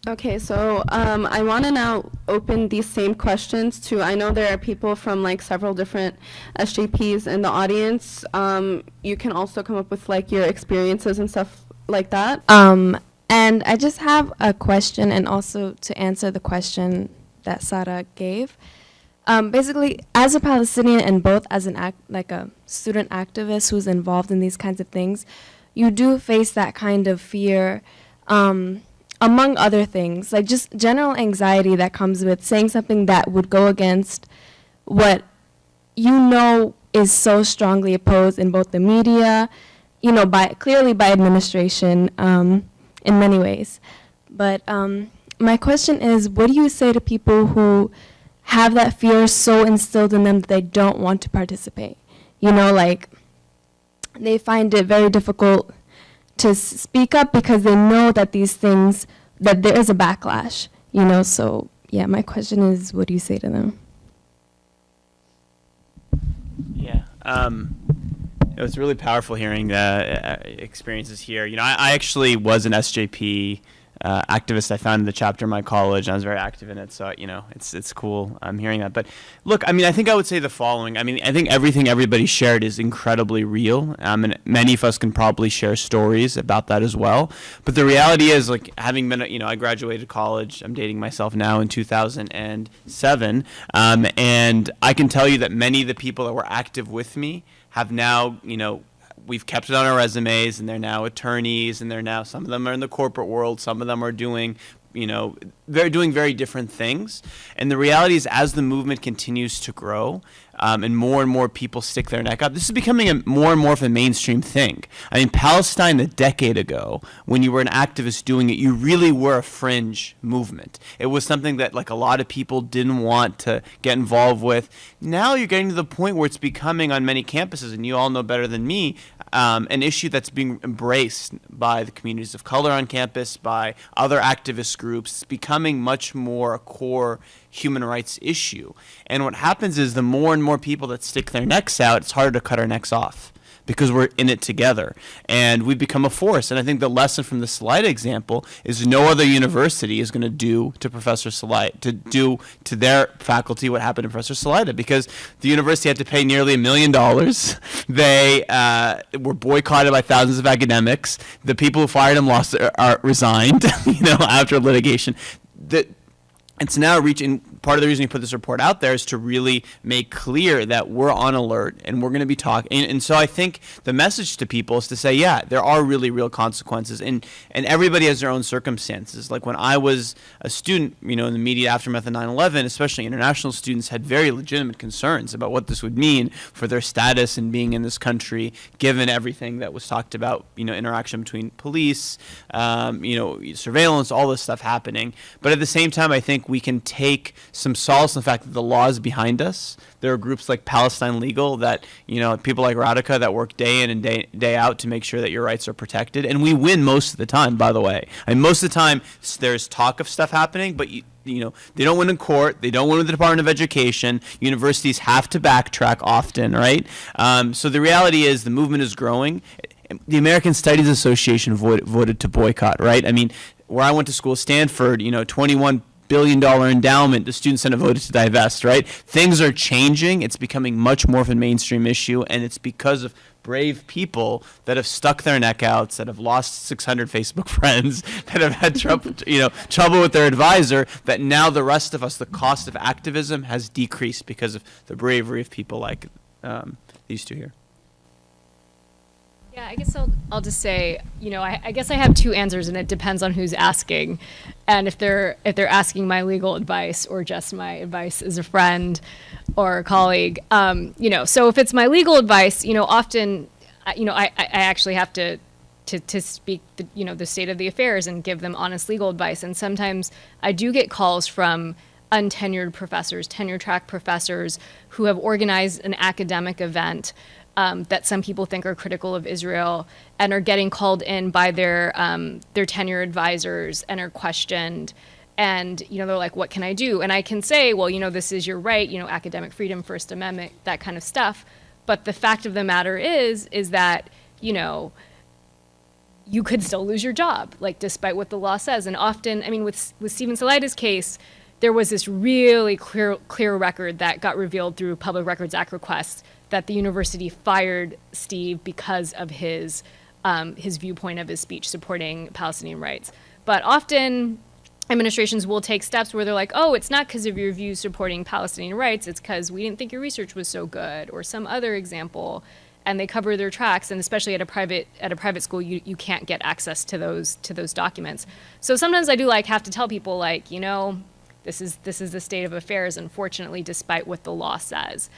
Okay, so I want to now open these same questions to, I know there are people from like several different SJPs in the audience. You can also come up with like your experiences and stuff like that. And I just have a question, and also to answer the question that Sarah gave. Basically, as a Palestinian and both as like a student activist who's involved in these kinds of things, you do face that kind of fear, among other things, like just general anxiety that comes with saying something that would go against what you know is so strongly opposed in both the media, clearly by administration, in many ways. But my question is, what do you say to people who have that fear so instilled in them that they don't want to participate? Like they find it very difficult to speak up because they know that these things, that there is a backlash, So yeah, my question is, what do you say to them? Yeah. It was really powerful hearing experiences here. I actually was an SJP activist. I founded the chapter in my college, and I was very active in it. So, it's cool hearing that. But look, I think I would say the following. I think everything everybody shared is incredibly real. And many of us can probably share stories about that as well. But the reality is, like, having been, I graduated college. I'm dating myself now in 2007. And I can tell you that many of the people that were active with me have now, we've kept it on our resumes, and they're now attorneys, and they're now, some of them are in the corporate world, some of them are doing, they're doing very different things. And the reality is, as the movement continues to grow, and more people stick their neck out, this is becoming more and more of a mainstream thing. Palestine a decade ago, when you were an activist doing it, you really were a fringe movement. It was something that like a lot of people didn't want to get involved with. Now you're getting to the point where it's becoming, on many campuses, and you all know better than me, an issue that's being embraced by the communities of color on campus, by other activist groups. It's becoming much more a core human rights issue. And what happens is, the more and more people that stick their necks out, it's harder to cut our necks off, because we're in it together, and we've become a force. And I think the lesson from the Salida example is no other university is going to do to Professor Salida, to do to their faculty what happened to Professor Salida, because the university had to pay nearly $1 million. They were boycotted by thousands of academics. The people who fired him resigned, after litigation. It's now reaching, part of the reason we put this report out there is to really make clear that we're on alert, and we're going to be talking. And so I think the message to people is to say, yeah, there are really real consequences, and everybody has their own circumstances. Like when I was a student, in the immediate aftermath of 9/11, especially international students had very legitimate concerns about what this would mean for their status in being in this country, given everything that was talked about, interaction between police, surveillance, all this stuff happening. But at the same time, I think we can take some solace in the fact that the law is behind us. There are groups like Palestine Legal that, people like Radhika that work day in and day out to make sure that your rights are protected. And we win most of the time, by the way. Most of the time, there's talk of stuff happening, but they don't win in court. They don't win with the Department of Education. Universities have to backtrack often, right? So the reality is, the movement is growing. The American Studies Association voted to boycott, right? Where I went to school, Stanford, $21 billion endowment, the Student Senate voted to divest, right? Things are changing. It's becoming much more of a mainstream issue, and it's because of brave people that have stuck their neck out, that have lost 600 Facebook friends, that have had trouble with their advisor, that now the rest of us, the cost of activism has decreased because of the bravery of people like these two here. Yeah, I guess I'll just say, I guess I have two answers, and it depends on who's asking, and if they're asking my legal advice or just my advice as a friend or a colleague. So if it's my legal advice, often, I actually have to speak the state of the affairs and give them honest legal advice, and sometimes I do get calls from untenured professors, tenure track professors who have organized an academic event that some people think are critical of Israel, and are getting called in by their tenure advisors and are questioned. And, they're like, what can I do? And I can say, well, this is your right, academic freedom, First Amendment, that kind of stuff. But the fact of the matter is that, you could still lose your job, like despite what the law says. And often, I mean, with Stephen Salaita's case, there was this really clear record that got revealed through Public Records Act requests that the university fired Steve because of his viewpoint of his speech supporting Palestinian rights. But often administrations will take steps where they're like, oh, it's not because of your views supporting Palestinian rights, it's because we didn't think your research was so good, or some other example, and they cover their tracks. And especially at a private school, you can't get access to those documents. So sometimes I do have to tell people, like, you know, this is the state of affairs, unfortunately, despite what the law says.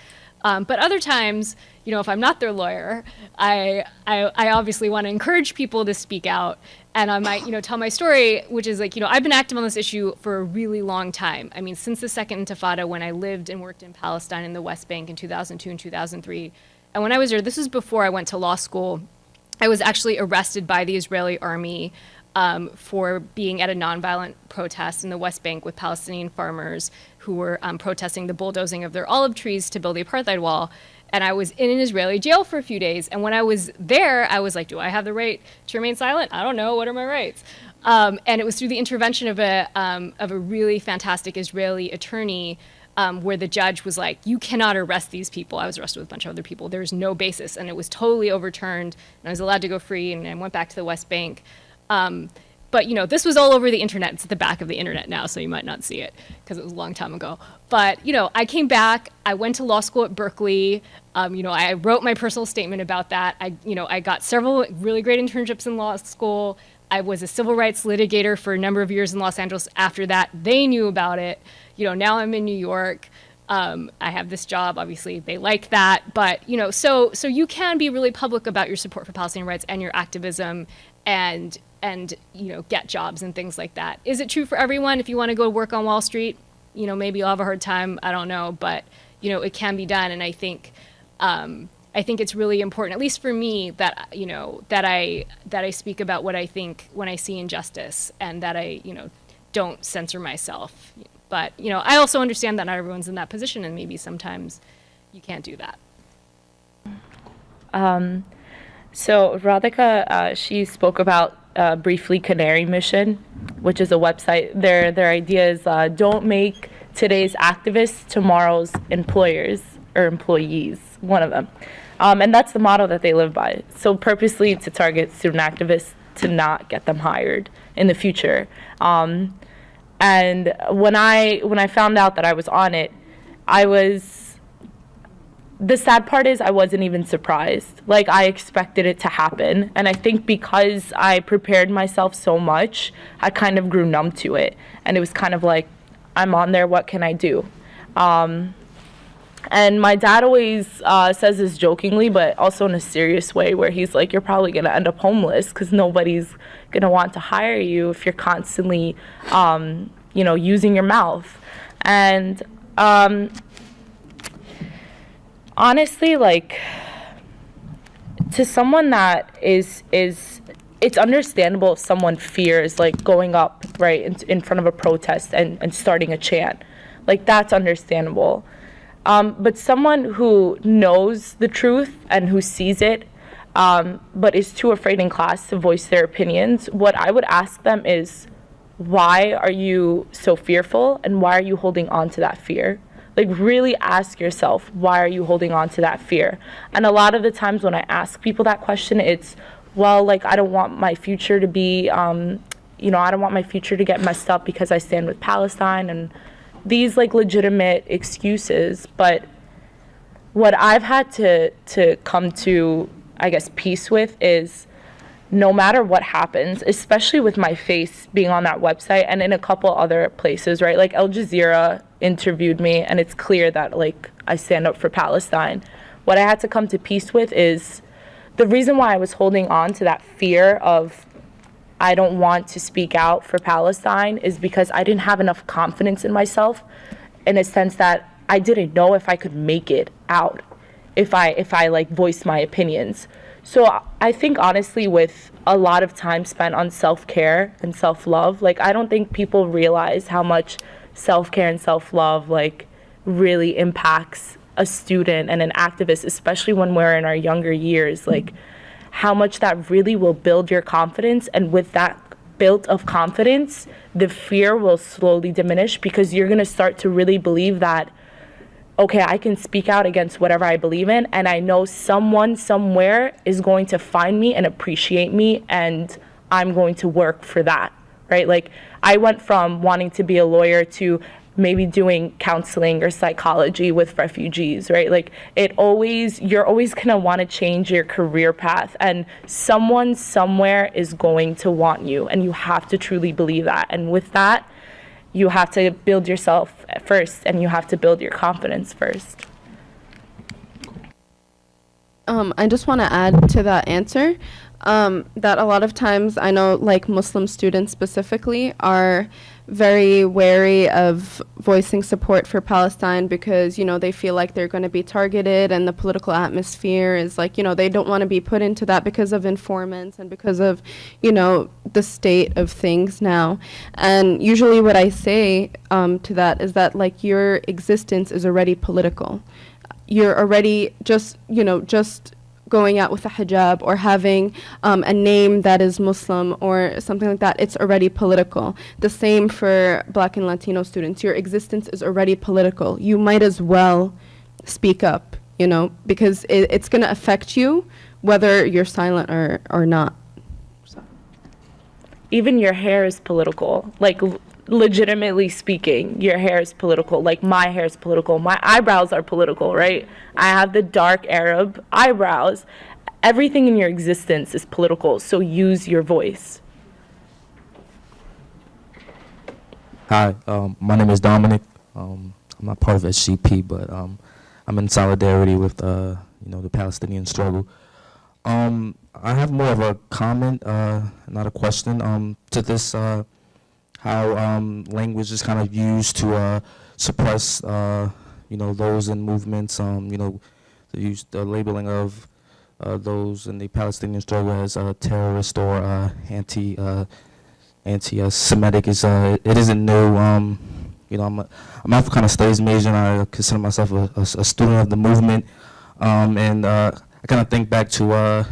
But other times, you know, if I'm not their lawyer, I obviously want to encourage people to speak out. And I might, you know, tell my story, which is like, you know, I've been active on this issue for a really long time. I mean, since the Second Intifada, when I lived and worked in Palestine in the West Bank in 2002 and 2003. And when I was there, this was before I went to law school, I was actually arrested by the Israeli army for being at a nonviolent protest in the West Bank with Palestinian farmers who were protesting the bulldozing of their olive trees to build the apartheid wall. And I was in an Israeli jail for a few days. And when I was there, I was like, do I have the right to remain silent? I don't know. What are my rights? And it was through the intervention of a really fantastic Israeli attorney where the judge was like, you cannot arrest these people. I was arrested with a bunch of other people. There's no basis. And it was totally overturned. And I was allowed to go free. And I went back to the West Bank. But, you know, this was all over the internet. It's at the back of the internet now, so you might not see it because it was a long time ago. But, you know, I came back. I went to law school at Berkeley. You know, I wrote my personal statement about that. I got several really great internships in law school. I was a civil rights litigator for a number of years in Los Angeles. After that, they knew about it. You know, now I'm in New York. I have this job. Obviously, they like that. But, you know, so you can be really public about your support for Palestinian rights and your activism and you know, get jobs and things like that. Is it true for everyone? If you want to go work on Wall Street, you know, maybe you'll have a hard time. I don't know, but you know, it can be done. And I think it's really important, at least for me, that you know, that I speak about what I think when I see injustice, and that I, you know, don't censor myself. But you know, I also understand that not everyone's in that position, and maybe sometimes you can't do that. So Radhika, she spoke about briefly Canary Mission, which is a website. Their idea is don't make today's activists tomorrow's employers or employees, one of them. And that's the motto that they live by. So purposely to target student activists to not get them hired in the future. And when I found out that I was on it, the sad part is I wasn't even surprised. Like, I expected it to happen. And I think because I prepared myself so much, I kind of grew numb to it. And it was kind of like, I'm on there, what can I do? And my dad always says this jokingly, but also in a serious way, where he's like, you're probably going to end up homeless because nobody's going to want to hire you if you're constantly, you know, using your mouth. And honestly, like, to someone that is it's understandable if someone fears, like, going up right in front of a protest and starting a chant. Like, that's understandable. But someone who knows the truth and who sees it, but is too afraid in class to voice their opinions, what I would ask them is, why are you so fearful, and why are you holding on to that fear? Like, really ask yourself, why are you holding on to that fear? And a lot of the times when I ask people that question, it's, well, like, I don't want my future to be, you know, I don't want my future to get messed up because I stand with Palestine, and these, like, legitimate excuses. But what I've had to come to, I guess, peace with is, no matter what happens, especially with my face being on that website and in a couple other places, right? Like, Al Jazeera interviewed me, and it's clear that, like, I stand up for Palestine. What I had to come to peace with is the reason why I was holding on to that fear of I don't want to speak out for Palestine is because I didn't have enough confidence in myself, in a sense that I didn't know if I could make it out if I like voiced my opinions. So I think, honestly, with a lot of time spent on self-care and self-love, like, I don't think people realize how much self-care and self-love, like, really impacts a student and an activist, especially when we're in our younger years. Like, how much that really will build your confidence. And with that built of confidence, the fear will slowly diminish, because you're going to start to really believe that, okay, I can speak out against whatever I believe in, and I know someone somewhere is going to find me and appreciate me, and I'm going to work for that, right? Like, I went from wanting to be a lawyer to maybe doing counseling or psychology with refugees, right? Like, you're always gonna want to change your career path, and someone somewhere is going to want you, and you have to truly believe that. And with that, you have to build yourself first, and you have to build your confidence first. I just want to add to that answer that a lot of times I know, like, Muslim students specifically are very wary of voicing support for Palestine because, you know, they feel like they're going to be targeted, and the political atmosphere is like, you know, they don't want to be put into that because of informants and because of, you know, the state of things now. And usually what I say to that is that, like, your existence is already political. You're already just, you know, just going out with a hijab or having a name that is Muslim or something like that, it's already political. The same for Black and Latino students. Your existence is already political. You might as well speak up, you know, because it's going to affect you whether you're silent or not. So. Even your hair is political. Like, legitimately speaking, your hair is political. Like, my hair is political. My eyebrows are political, right? I have the dark Arab eyebrows. Everything in your existence is political, so use your voice. Hi, my name is Dominic. I'm not part of SGP, but I'm in solidarity with you know, the Palestinian struggle. I have more of a comment, not a question, to this. How language is kind of used to suppress, you know, those in movements. You know, the labeling of those in the Palestinian struggle as terrorist or anti-Semitic is it isn't new. You know, I'm a kind of studies major, and I consider myself a student of the movement. And I kind of think back to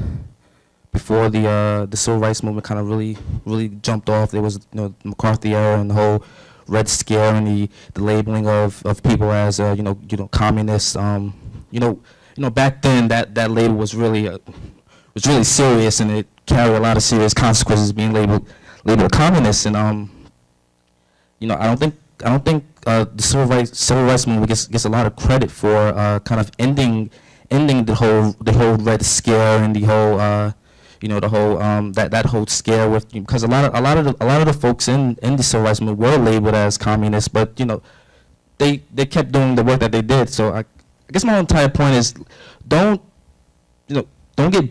before the civil rights movement kind of really jumped off. There was, you know, McCarthy era and the whole Red Scare and the labeling of people as you know communists. You know back then that label was really serious, and it carried a lot of serious consequences, being labeled communist. And you know, I don't think the civil rights movement gets a lot of credit for kind of ending the whole Red Scare and the whole you know, the whole that whole scare with, because a lot of the folks in the civil rights movement were labeled as communists, but you know, they kept doing the work that they did. So I guess my entire point is, don't get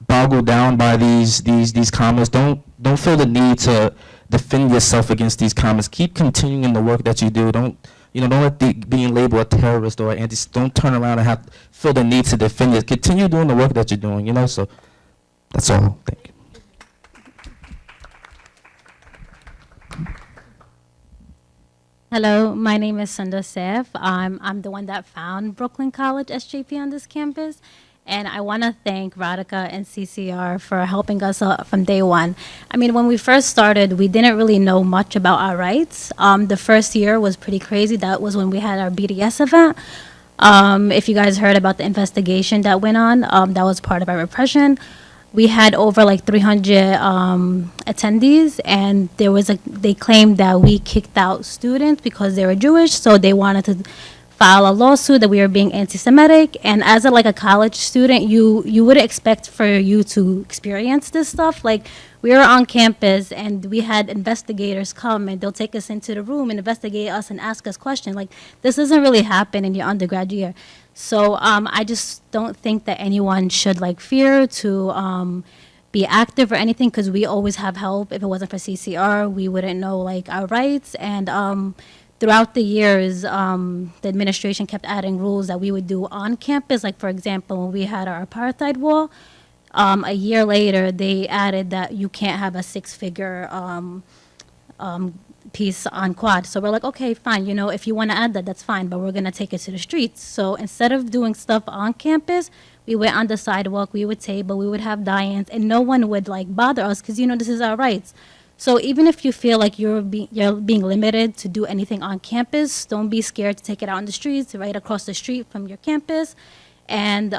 boggled down by these comments. Don't feel the need to defend yourself against these comments. Keep continuing the work that you do. Don't let being labeled a terrorist or don't turn around and feel the need to defend it. Continue doing the work that you're doing. You know, so. That's all. Thank you. Hello, my name is Sunda Saif. I'm the one that found Brooklyn College SJP on this campus, and I want to thank Radhika and CCR for helping us from day one. I mean, when we first started, we didn't really know much about our rights. The first year was pretty crazy. That was when we had our BDS event. If you guys heard about the investigation that went on, that was part of our repression. We had over like 300 attendees, and they claimed that we kicked out students because they were Jewish, so they wanted to file a lawsuit that we were being anti-Semitic. And as a college student, you would expect for you to experience this stuff. Like, we were on campus, and we had investigators come, and they'll take us into the room and investigate us and ask us questions. Like, this doesn't really happen in your undergrad year. So I just don't think that anyone should fear to be active or anything, because we always have help. If it wasn't for CCR, we wouldn't know our rights. And throughout the years, the administration kept adding rules that we would do on campus. Like, for example, when we had our apartheid wall, a year later they added that you can't have a six-figure piece on quad. So we're like, okay, fine, you know, if you want to add that, that's fine, but we're going to take it to the streets. So instead of doing stuff on campus, we went on the sidewalk, we would table, we would have die-ins, and no one would like bother us because, you know, this is our rights. So even if you feel like you're being limited to do anything on campus, don't be scared to take it out on the streets, right across the street from your campus. And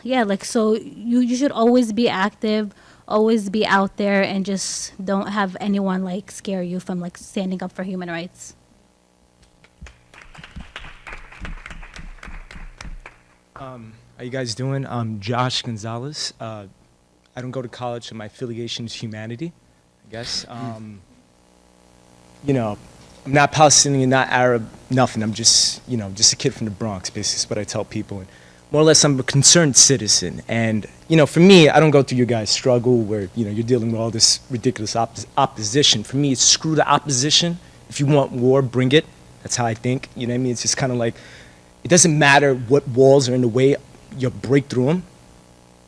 yeah, like, so you should always be active, always be out there, and just don't have anyone like scare you from like standing up for human rights. How you guys doing? I'm Josh Gonzalez. I don't go to college, so my affiliation is humanity, I guess. You know, I'm not Palestinian, not Arab, nothing. I'm just, you know, just a kid from the Bronx, basically, is what I tell people. And more or less, I'm a concerned citizen. And, you know, for me, I don't go through your guys' struggle where, you know, you're dealing with all this ridiculous opposition. For me, it's screw the opposition. If you want war, bring it. That's how I think. You know what I mean? It's just kind of like, it doesn't matter what walls are in the way, you break through them.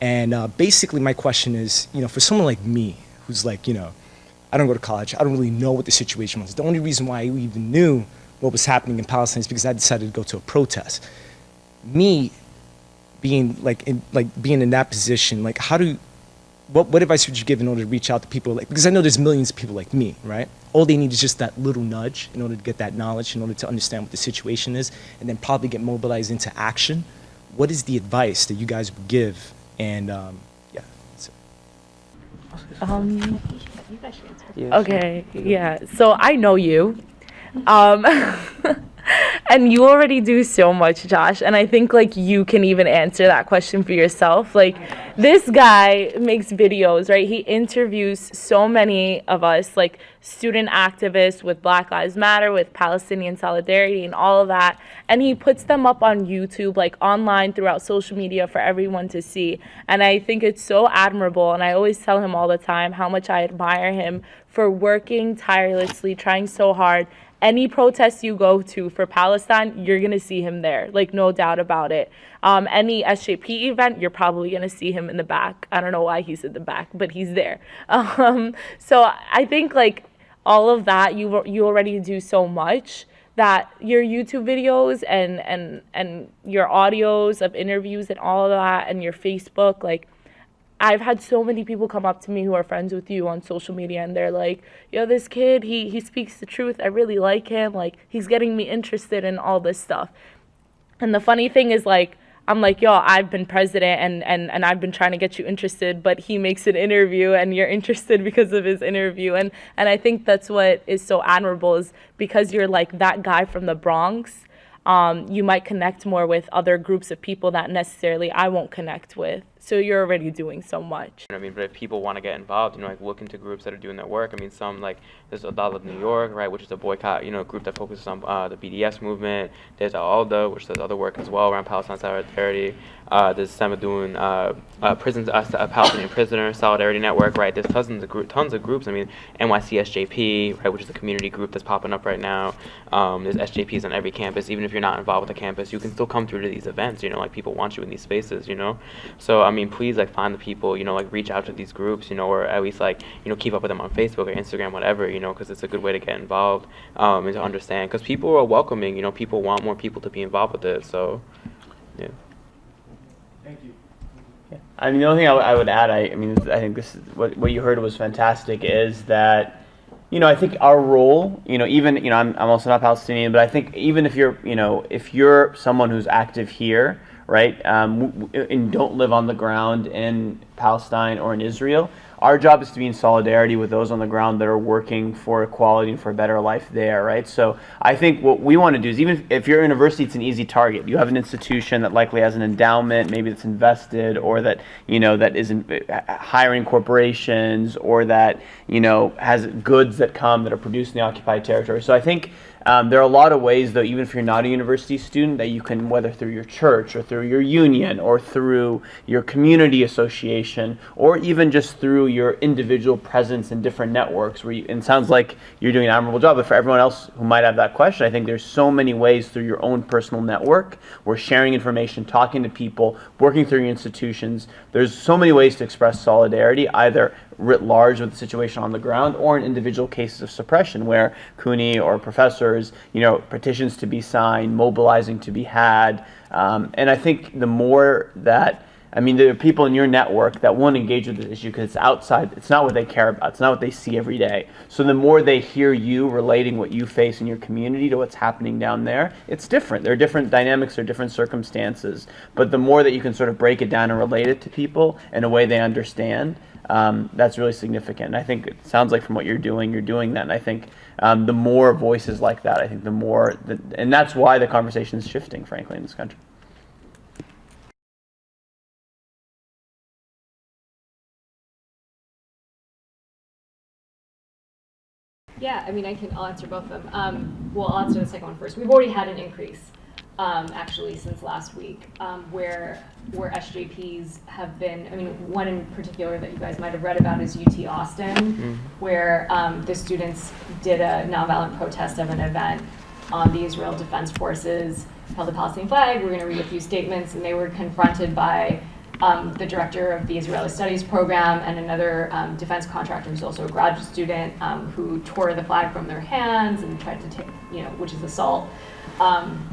And basically, my question is, you know, for someone like me, who's like, you know, I don't go to college, I don't really know what the situation was. The only reason why I even knew what was happening in Palestine is because I decided to go to a protest. Me being being in that position, like what advice would you give in order to reach out to people like, because I know there's millions of people like me, right? All they need is just that little nudge in order to get that knowledge, in order to understand what the situation is, and then probably get mobilized into action. What is the advice that you guys would give? And yeah. Okay, yeah. So I know you. And you already do so much, Josh. And I think like you can even answer that question for yourself. Like this guy makes videos, right? He interviews so many of us, like student activists with Black Lives Matter, with Palestinian solidarity and all of that. And he puts them up on YouTube, like online throughout social media for everyone to see. And I think it's so admirable. And I always tell him all the time how much I admire him for working tirelessly, trying so hard. Any protest you go to for Palestine, you're going to see him there, like no doubt about it. Any SJP event, you're probably going to see him in the back. I don't know why he's in the back, but he's there. So I think like all of that, you already do so much that your YouTube videos and your audios of interviews and all of that and your Facebook, like I've had so many people come up to me who are friends with you on social media, and they're like, yo, this kid, he speaks the truth. I really like him. Like, he's getting me interested in all this stuff. And the funny thing is, like, I'm like, yo, I've been president and I've been trying to get you interested, but he makes an interview and you're interested because of his interview. And I think that's what is so admirable, is because you're like that guy from the Bronx, you might connect more with other groups of people that necessarily I won't connect with. So you're already doing so much. I mean, but if people want to get involved, you know, like look into groups that are doing their work. I mean, some like there's Adal New York, right, which is a boycott, you know, group that focuses on the BDS movement. There's Alda, which does other work as well around Palestine solidarity. There's Samadun, Palestinian Prisoner Solidarity Network, right? There's tons of groups. I mean, NYCSJP, right, which is a community group that's popping up right now. There's SJPs on every campus. Even if you're not involved with the campus, you can still come through to these events. You know, like people want you in these spaces. You know, so I mean, please like find the people. You know, like reach out to these groups. You know, or at least like keep up with them on Facebook or Instagram, whatever. You know, because it's a good way to get involved and to understand. Because people are welcoming. You know, people want more people to be involved with it. So, yeah. Thank you. I mean, the only thing I would add, I think this is what you heard was fantastic, is that, I think our role, even, I'm also not Palestinian, but I think even if you're someone who's active here, right, and don't live on the ground in Palestine or in Israel, our job is to be in solidarity with those on the ground that are working for equality and for a better life there, right? So I think what we want to do is, even if you're a university, it's an easy target. You have an institution that likely has an endowment, maybe that's invested, or that, that is hiring corporations, or that, has goods that come that are produced in the occupied territory. So I think there are a lot of ways, though, even if you're not a university student, that you can, whether through your church or through your union or through your community association, or even just through your individual presence in different networks, and it sounds like you're doing an admirable job. But for everyone else who might have that question, I think there's so many ways through your own personal network, where sharing information, talking to people, working through your institutions, there's so many ways to express solidarity, either writ large with the situation on the ground, or in individual cases of suppression where CUNY or professors, petitions to be signed, mobilizing to be had. And I think the more that, there are people in your network that won't engage with this issue because it's outside, it's not what they care about, it's not what they see every day. So the more they hear you relating what you face in your community to what's happening down there, it's different. There are different dynamics, there are different circumstances. But the more that you can sort of break it down and relate it to people in a way they understand, that's really significant. And I think it sounds like from what you're doing that. And I think the more voices like that, I think the more, and that's why the conversation is shifting, frankly, in this country. Yeah, I'll answer both of them. I'll answer the second one first. We've already had an increase, actually, since last week, where SJPs have been, one in particular that you guys might have read about is UT Austin, where the students did a nonviolent protest of an event on the Israel Defense Forces, held the Palestinian flag. We're going to read a few statements, and they were confronted by the director of the Israeli Studies program and another defense contractor who's also a graduate student who tore the flag from their hands and tried to take, which is assault,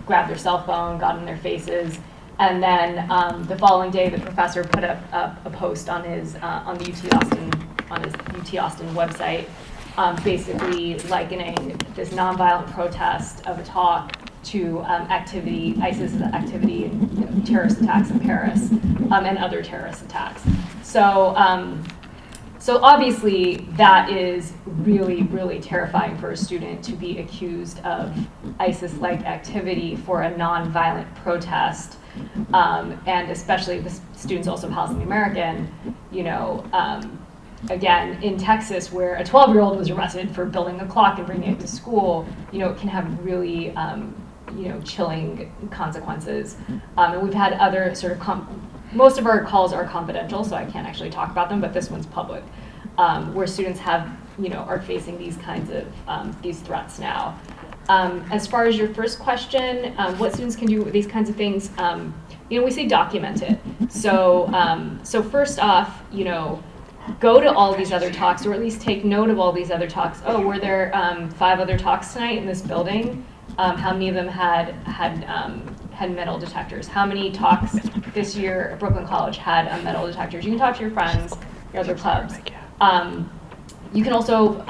grabbed their cell phone, got in their faces. And then the following day, the professor put up a post on his on the UT Austin website, basically likening this nonviolent protest of a talk to ISIS activity and terrorist attacks in Paris and other terrorist attacks. So obviously that is really, really terrifying for a student to be accused of ISIS-like activity for a nonviolent protest, and especially if the student's also Palestinian American, again, in Texas, where a 12-year-old was arrested for building a clock and bringing it to school, it can have really chilling consequences. And we've had other sort of, most of our calls are confidential, so I can't actually talk about them, but this one's public, where students have, are facing these kinds of, these threats now. As far as your first question, what students can do with these kinds of things, we say document it. So first off, go to all these other talks, or at least take note of all these other talks. Oh, were there 5 other talks tonight in this building? How many of them had metal detectors? How many talks this year at Brooklyn College had metal detectors? You can talk to your friends, your other clubs. You can also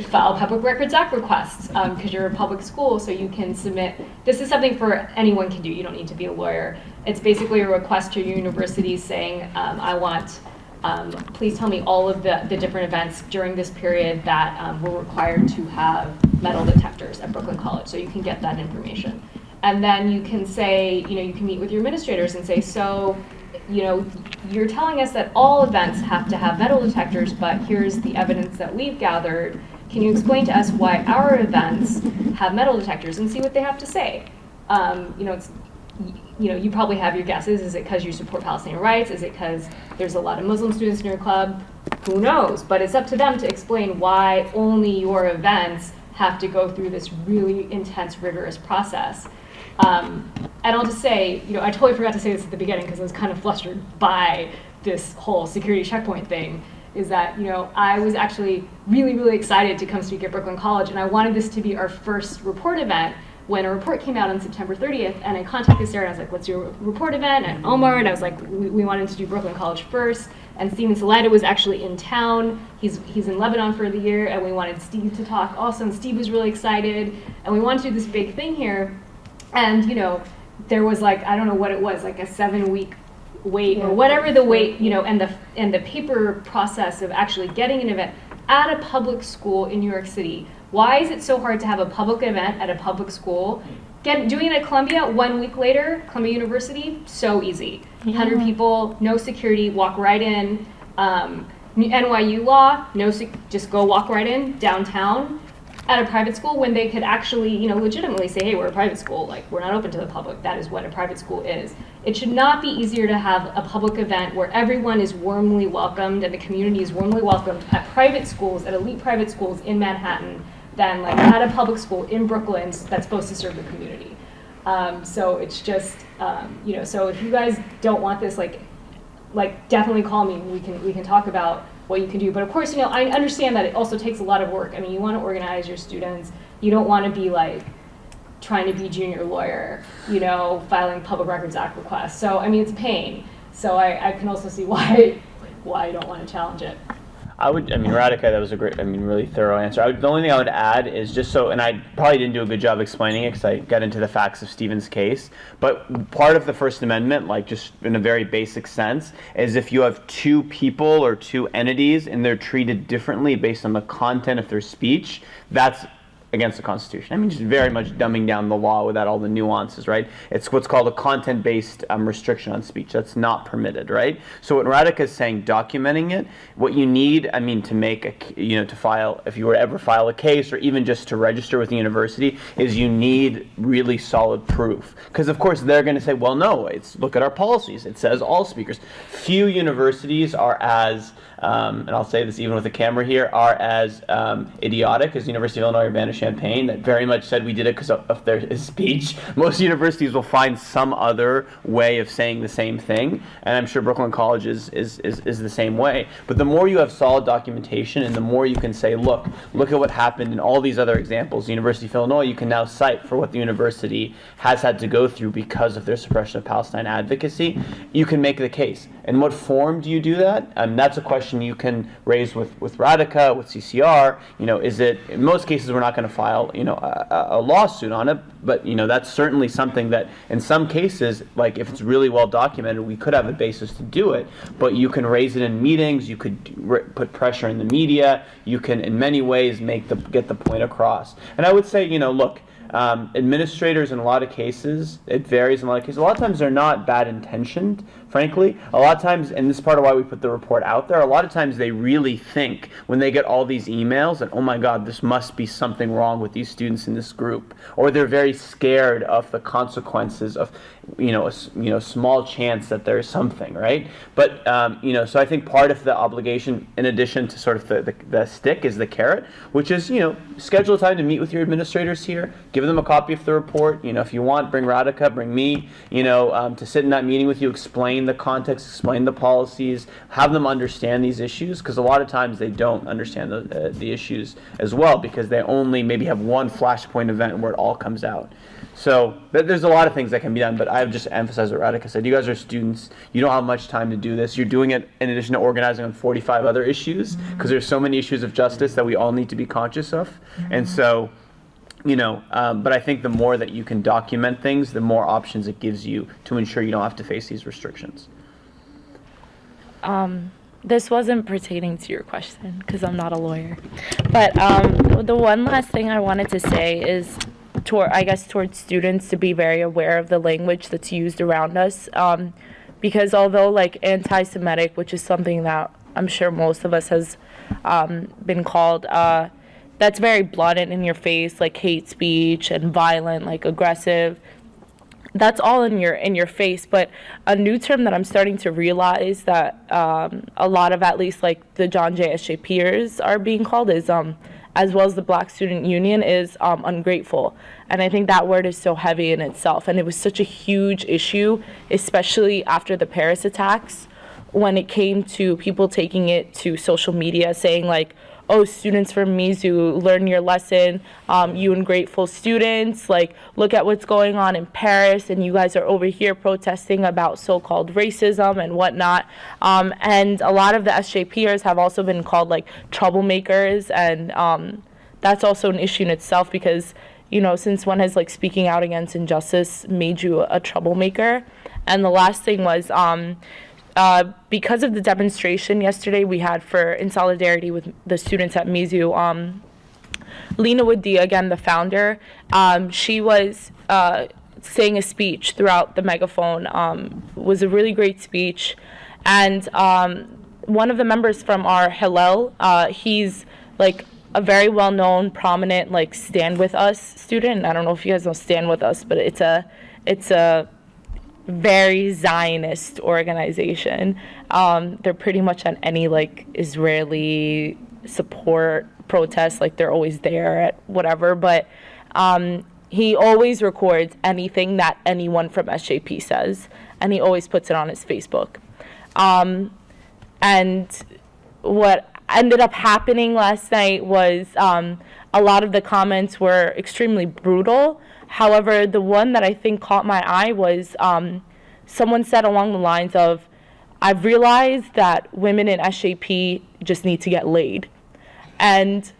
file Public Records Act requests because you're a public school, so you can submit. This is something for anyone can do. You don't need to be a lawyer. It's basically a request to your university saying, I want, please tell me all of the different events during this period that were required to have metal detectors at Brooklyn College. So you can get that information. And then you can say, you can meet with your administrators and say, so, you're telling us that all events have to have metal detectors, but here's the evidence that we've gathered. Can you explain to us why our events have metal detectors, and see what they have to say? You probably have your guesses. Is it because you support Palestinian rights? Is it because there's a lot of Muslim students in your club? Who knows? But it's up to them to explain why only your events have to go through this really intense, rigorous process. And I'll just say, I totally forgot to say this at the beginning because I was kind of flustered by this whole security checkpoint thing, is that, I was actually really, really excited to come speak at Brooklyn College, and I wanted this to be our first report event when a report came out on September 30th, and I contacted Sarah, and I was like, let's do a report event, and Omar, and I was like, we wanted to do Brooklyn College first, and Steven Salida was actually in town. He's in Lebanon for the year, and we wanted Steve to talk also, and Steve was really excited, and we wanted to do this big thing here. And, there was I don't know what it was, like a 7-week wait or whatever the wait, and the paper process of actually getting an event at a public school in New York City. Why is it so hard to have a public event at a public school? Doing it at Columbia 1 week later, Columbia University, so easy. 100 people, no security, walk right in. NYU law, just go walk right in downtown. At a private school, when they could actually, legitimately say, hey, we're a private school, we're not open to the public. That is what a private school is. It should not be easier to have a public event where everyone is warmly welcomed and the community is warmly welcomed at private schools, at elite private schools in Manhattan, than at a public school in Brooklyn that's supposed to serve the community. So it's just, so if you guys don't want this, definitely call me. We can talk about what you can do. But of course, I understand that it also takes a lot of work. I mean, you want to organize your students. You don't want to be like trying to be junior lawyer, filing Public Records Act requests. So, I mean, it's a pain. So I can also see why you don't want to challenge it. Radhika, that was a great, really thorough answer. The only thing I would add is just and I probably didn't do a good job explaining it because I got into the facts of Stephen's case, but part of the First Amendment, like just in a very basic sense, is if you have two people or two entities and they're treated differently based on the content of their speech, that's against the Constitution. Just very much dumbing down the law without all the nuances, right? It's what's called a content-based restriction on speech. That's not permitted, right? So what Radhika is saying, documenting it, what you need, to make to file, if you were to ever file a case or even just to register with the university, is you need really solid proof. Because of course they're going to say, well, no, look at our policies. It says all speakers. Few universities are as and I'll say this even with the camera here, are as idiotic as the University of Illinois Urbana-Champaign, that very much said we did it because of their speech. Most universities will find some other way of saying the same thing, and I'm sure Brooklyn College is the same way. But the more you have solid documentation and the more you can say, look at what happened in all these other examples, the University of Illinois, you can now cite for what the university has had to go through because of their suppression of Palestine advocacy, you can make the case. In what form do you do that? That's a question you can raise with Radhika, with CCR. Is it, in most cases we're not going to file a lawsuit on it, but that's certainly something that in some cases, like if it's really well documented, we could have a basis to do it. But you can raise it in meetings, you could put pressure in the media, you can in many ways get the point across. And I would say, look, administrators in a lot of cases, it varies in a lot of cases. A lot of times they're not bad intentioned, frankly. A lot of times, and this is part of why we put the report out there, a lot of times they really think when they get all these emails that, oh my God, this must be something wrong with these students in this group. Or they're very scared of the consequences of, a small chance that there's something, right? But, so I think part of the obligation, in addition to sort of the stick, is the carrot, which is, schedule a time to meet with your administrators here, give them a copy of the report. If you want, bring Radhika, bring me, to sit in that meeting with you, explain the context, explain the policies, have them understand these issues, because a lot of times they don't understand the issues as well, because they only maybe have one flashpoint event where it all comes out. So there's a lot of things that can be done, but I've just emphasized what Radhika said. You guys are students. You don't have much time to do this. You're doing it in addition to organizing on 45 other issues, because there's so many issues of justice that we all need to be conscious of. And so, but I think the more that you can document things, the more options it gives you to ensure you don't have to face these restrictions. This wasn't pertaining to your question because I'm not a lawyer. But the one last thing I wanted to say is towards students to be very aware of the language that's used around us. Because although like anti-Semitic, which is something that I'm sure most of us has been called, that's very blunt and in your face, like hate speech and violent, like aggressive. That's all in your face. But a new term that I'm starting to realize that a lot of, at least like the John Jay SJPers are being called is, as well as the Black Student Union, is ungrateful. And I think that word is so heavy in itself. And it was such a huge issue, especially after the Paris attacks, when it came to people taking it to social media saying like, oh, students from Mizzou, learn your lesson, you ungrateful students, like, look at what's going on in Paris, and you guys are over here protesting about so-called racism and whatnot. And a lot of the SJPers have also been called, like, troublemakers, and that's also an issue in itself because, since when has, like, speaking out against injustice made you a troublemaker? And the last thing was, because of the demonstration yesterday we had in solidarity with the students at Mizzou, Lena Wadia, again, the founder, she was saying a speech throughout the megaphone. Was a really great speech. And one of the members from our Hillel, he's like a very well-known, prominent, like, Stand With Us student. I don't know if you guys know Stand With Us, but it's a very Zionist organization. They're pretty much on any like Israeli support protests, like they're always there at whatever, but he always records anything that anyone from SJP says, and he always puts it on his Facebook. And what ended up happening last night was a lot of the comments were extremely brutal. However, the one that I think caught my eye was someone said along the lines of, "I've realized that women in SJP just need to get laid." And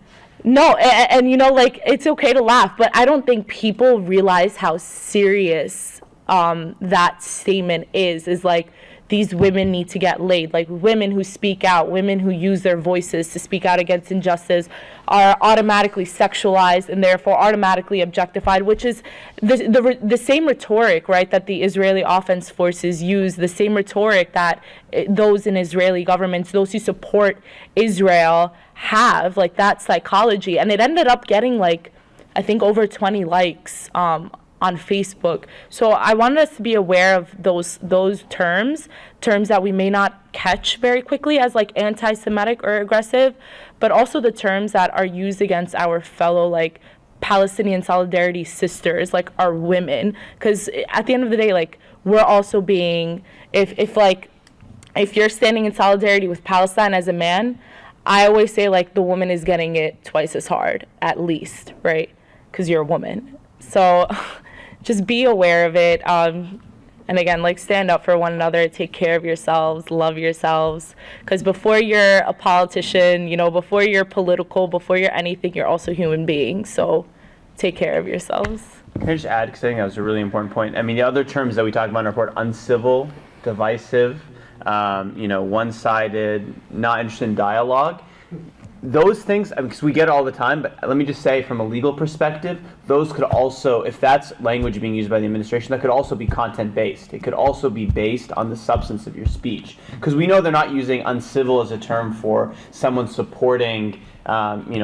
no, and you know, like, it's okay to laugh, but I don't think people realize how serious that statement is like, these women need to get laid. Like, women who speak out, women who use their voices to speak out against injustice are automatically sexualized and therefore automatically objectified, which is the same rhetoric, right, that the Israeli Offense Forces use, the same rhetoric that those in Israeli governments, those who support Israel have, like, that psychology. And it ended up getting, like, I think over 20 likes on Facebook. So I wanted us to be aware of those terms that we may not catch very quickly as like anti-Semitic or aggressive, but also the terms that are used against our fellow like Palestinian solidarity sisters, like our women. Because at the end of the day, like, we're also being, if you're standing in solidarity with Palestine as a man, I always say like the woman is getting it twice as hard, at least, right? Because you're a woman. So just be aware of it. And again, like, stand up for one another, take care of yourselves, love yourselves. Because before you're a politician, you know, before you're political, before you're anything, you're also a human being. So take care of yourselves. Can I just add, because I think that was a really important point. I mean, the other terms that we talked about in our report, uncivil, divisive, one-sided, not interested in dialogue. Those things, because we get it all the time, but let me just say from a legal perspective, those could also, if that's language being used by the administration, that could also be content-based. It could also be based on the substance of your speech. Because we know they're not using uncivil as a term for someone supporting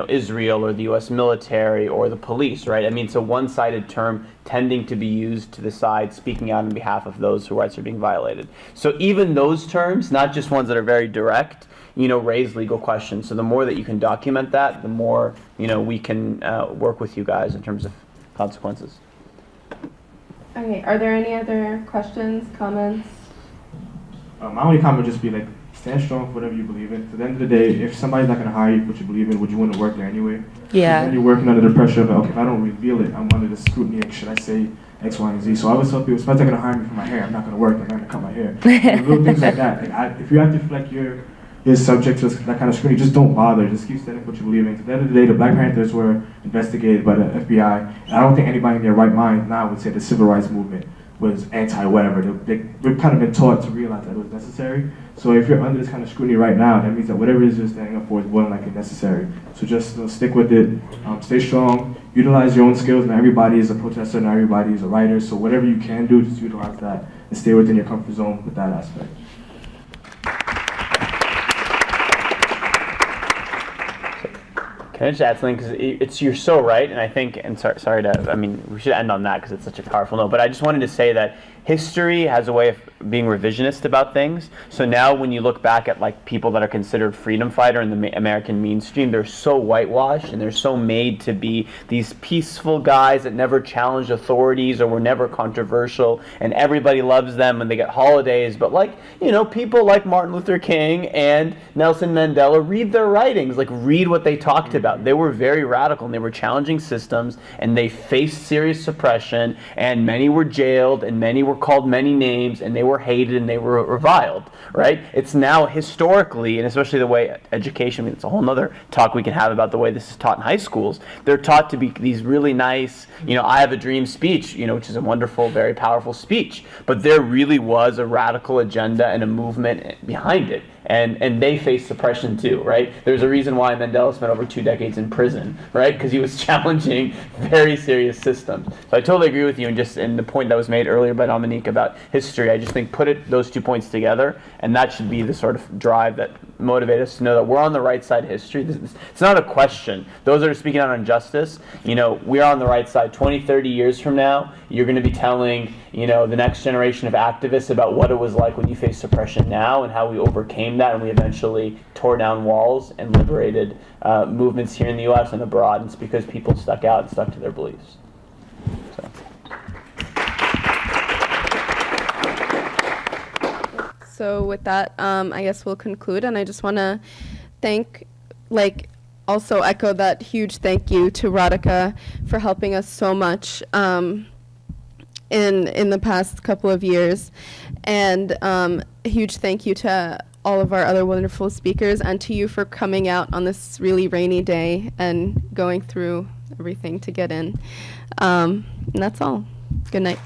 Israel or the U.S. military or the police, right? I mean, it's a one-sided term tending to be used to the side speaking out on behalf of those whose rights are being violated. So even those terms, not just ones that are very direct, raise legal questions. So the more that you can document that, the more, we can work with you guys in terms of consequences. Okay, are there any other questions, comments? My only comment would just be, like, stand strong for whatever you believe in. At the end of the day, if somebody's not going to hire you for what you believe in, would you want to work there anyway? Yeah. Then you're working under the pressure of, okay, if I don't reveal it, I'm under the scrutiny of, should I say X, Y, and Z? So I always tell people, if somebody's not going to hire me for my hair, I'm not going to work, I'm not going to cut my hair. Little things like that. Like, if you have to feel like you're subject to that kind of scrutiny, just don't bother. Just keep standing for what you believe in. At the end of the day, the Black Panthers were investigated by the FBI, and I don't think anybody in their right mind now would say the civil rights movement was anti-whatever. We've kind of been taught to realize that it was necessary. So if you're under this kind of scrutiny right now, that means that whatever it is you're standing up for is more than likely necessary. So just stick with it, stay strong, utilize your own skills. Not everybody is a protester, not everybody is a writer. So whatever you can do, just utilize that and stay within your comfort zone with that aspect. Can I just add something? Because you're so right, and I think, and sorry to, I mean, we should end on that because it's such a powerful note, but I just wanted to say that history has a way of being revisionist about things. So now when you look back at like people that are considered freedom fighter in the American mainstream, they're so whitewashed and they're so made to be these peaceful guys that never challenged authorities or were never controversial, and everybody loves them and they get holidays. But like, people like Martin Luther King and Nelson Mandela, read their writings, like read what they talked about. They were very radical and they were challenging systems and they faced serious suppression, and many were jailed and many were called many names and they were hated and they were reviled, right? It's now historically, and especially the way education, I mean, it's a whole nother talk we can have about the way this is taught in high schools. They're taught to be these really nice, I have a dream speech, which is a wonderful, very powerful speech. But there really was a radical agenda and a movement behind it. And they faced suppression too, right? There's a reason why Mandela spent over 2 decades in prison, right? Because he was challenging very serious systems. So I totally agree with you, and just in the point that was made earlier by Dominique about history, I just think those 2 points together, and that should be the sort of drive that motivate us to know that we're on the right side of history. It's not a question. Those that are speaking out on justice, we are on the right side. 20, 30 years from now, you're going to be telling, the next generation of activists about what it was like when you faced suppression now and how we overcame that, and we eventually tore down walls and liberated movements here in the U.S. and abroad. And it's because people stuck out and stuck to their beliefs. So with that, I guess we'll conclude, and I just want to also echo that huge thank you to Radhika for helping us so much in the past couple of years, and a huge thank you to all of our other wonderful speakers, and to you for coming out on this really rainy day and going through everything to get in. And that's all. Good night.